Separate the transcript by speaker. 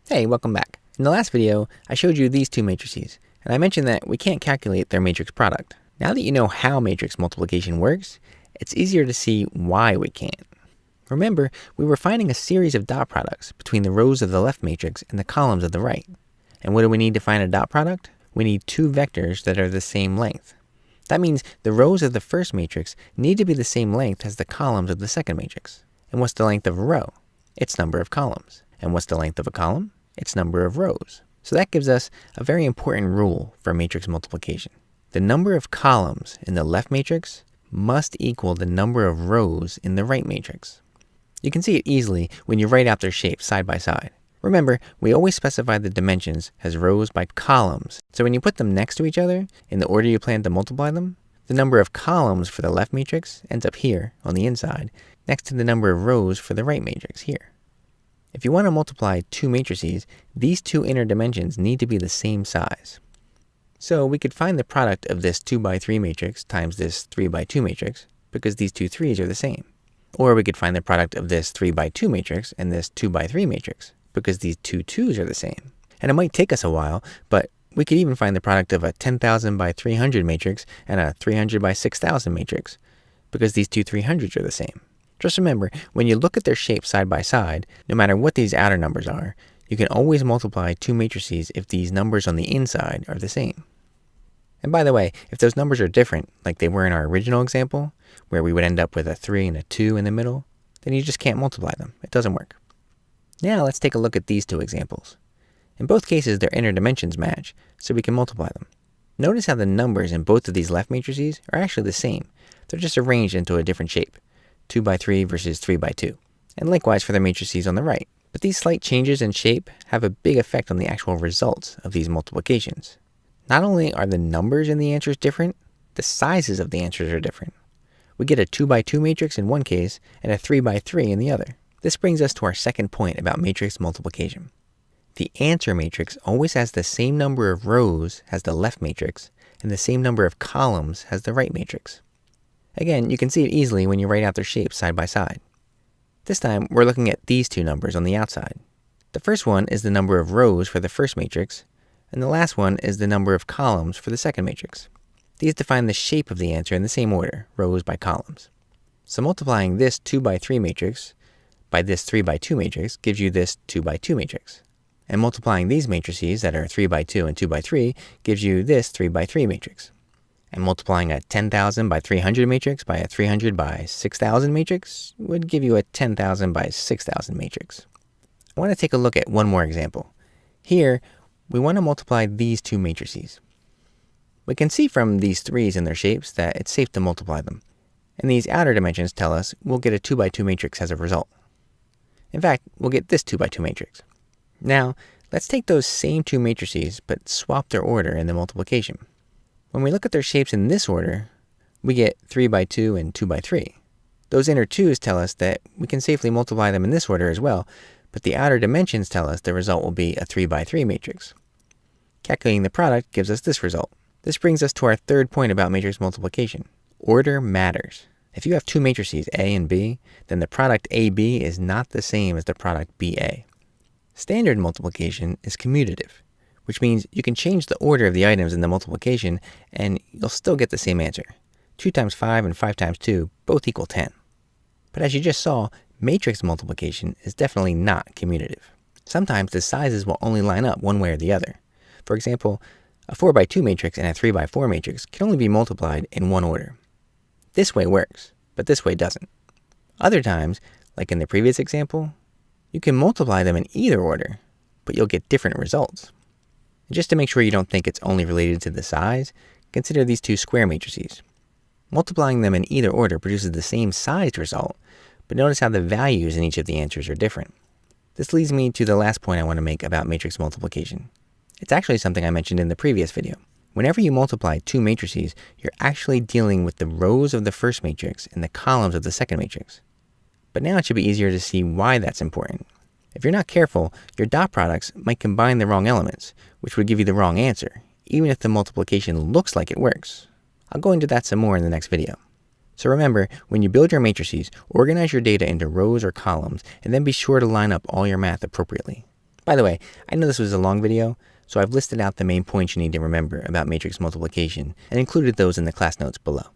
Speaker 1: Hey, welcome back. In the last video, I showed you these two matrices, and I mentioned that we can't calculate their matrix product. Now that you know how matrix multiplication works, it's easier to see why we can't. Remember, we were finding a series of dot products between the rows of the left matrix and the columns of the right. And what do we need to find a dot product? We need two vectors that are the same length. That means the rows of the first matrix need to be the same length as the columns of the second matrix. And what's the length of a row? Its number of columns. And what's the length of a column? Its number of rows. So that gives us a very important rule for matrix multiplication. The number of columns in the left matrix must equal the number of rows in the right matrix. You can see it easily when you write out their shapes side by side. Remember, we always specify the dimensions as rows by columns. So when you put them next to each other, in the order you plan to multiply them, the number of columns for the left matrix ends up here on the inside, next to the number of rows for the right matrix here. If you want to multiply two matrices, these two inner dimensions need to be the same size. So we could find the product of this 2 by 3 matrix times this 3 by 2 matrix, because these two 3's are the same. Or we could find the product of this 3 by 2 matrix and this 2 by 3 matrix, because these two 2's are the same. And it might take us a while, but we could even find the product of a 10,000 by 300 matrix and a 300 by 6,000 matrix, because these two 300's are the same. Just remember, when you look at their shapes side by side, no matter what these outer numbers are, you can always multiply two matrices if these numbers on the inside are the same. And by the way, if those numbers are different, like they were in our original example, where we would end up with a 3 and a 2 in the middle, then you just can't multiply them. It doesn't work. Now let's take a look at these two examples. In both cases, their inner dimensions match, so we can multiply them. Notice how the numbers in both of these left matrices are actually the same. They're just arranged into a different shape. 2 by 3 versus 3 by 2. And likewise for the matrices on the right. But these slight changes in shape have a big effect on the actual results of these multiplications. Not only are the numbers in the answers different, the sizes of the answers are different. We get a 2 by 2 matrix in one case and a 3 by 3 in the other. This brings us to our second point about matrix multiplication. The answer matrix always has the same number of rows as the left matrix and the same number of columns as the right matrix. Again, you can see it easily when you write out their shapes side by side. This time, we're looking at these two numbers on the outside. The first one is the number of rows for the first matrix, and the last one is the number of columns for the second matrix. These define the shape of the answer in the same order, rows by columns. So multiplying this 2 by 3 matrix by this 3 by 2 matrix gives you this 2 by 2 matrix. And multiplying these matrices that are 3 by 2 and 2 by 3 gives you this 3 by 3 matrix. And multiplying a 10,000 by 300 matrix by a 300 by 6,000 matrix would give you a 10,000 by 6,000 matrix. I want to take a look at one more example. Here, we want to multiply these two matrices. We can see from these 3's and their shapes that it's safe to multiply them. And these outer dimensions tell us we'll get a 2 by 2 matrix as a result. In fact, we'll get this 2 by 2 matrix. Now, let's take those same two matrices but swap their order in the multiplication. When we look at their shapes in this order, we get 3 by 2 and 2 by 3. Those inner 2's tell us that we can safely multiply them in this order as well, but the outer dimensions tell us the result will be a 3 by 3 matrix. Calculating the product gives us this result. This brings us to our third point about matrix multiplication. Order matters. If you have two matrices, A and B, then the product AB is not the same as the product BA. Standard multiplication is commutative, which means you can change the order of the items in the multiplication and you'll still get the same answer. 2 times 5 and 5 times 2 both equal 10. But as you just saw, matrix multiplication is definitely not commutative. Sometimes the sizes will only line up one way or the other. For example, a 4 by 2 matrix and a 3 by 4 matrix can only be multiplied in one order. This way works, but this way doesn't. Other times, like in the previous example, you can multiply them in either order, but you'll get different results. Just to make sure you don't think it's only related to the size, consider these two square matrices. Multiplying them in either order produces the same sized result, but notice how the values in each of the answers are different. This leads me to the last point I want to make about matrix multiplication. It's actually something I mentioned in the previous video. Whenever you multiply two matrices, you're actually dealing with the rows of the first matrix and the columns of the second matrix. But now it should be easier to see why that's important. If you're not careful, your dot products might combine the wrong elements, which would give you the wrong answer, even if the multiplication looks like it works. I'll go into that some more in the next video. So remember, when you build your matrices, organize your data into rows or columns, and then be sure to line up all your math appropriately. By the way, I know this was a long video, so I've listed out the main points you need to remember about matrix multiplication and included those in the class notes below.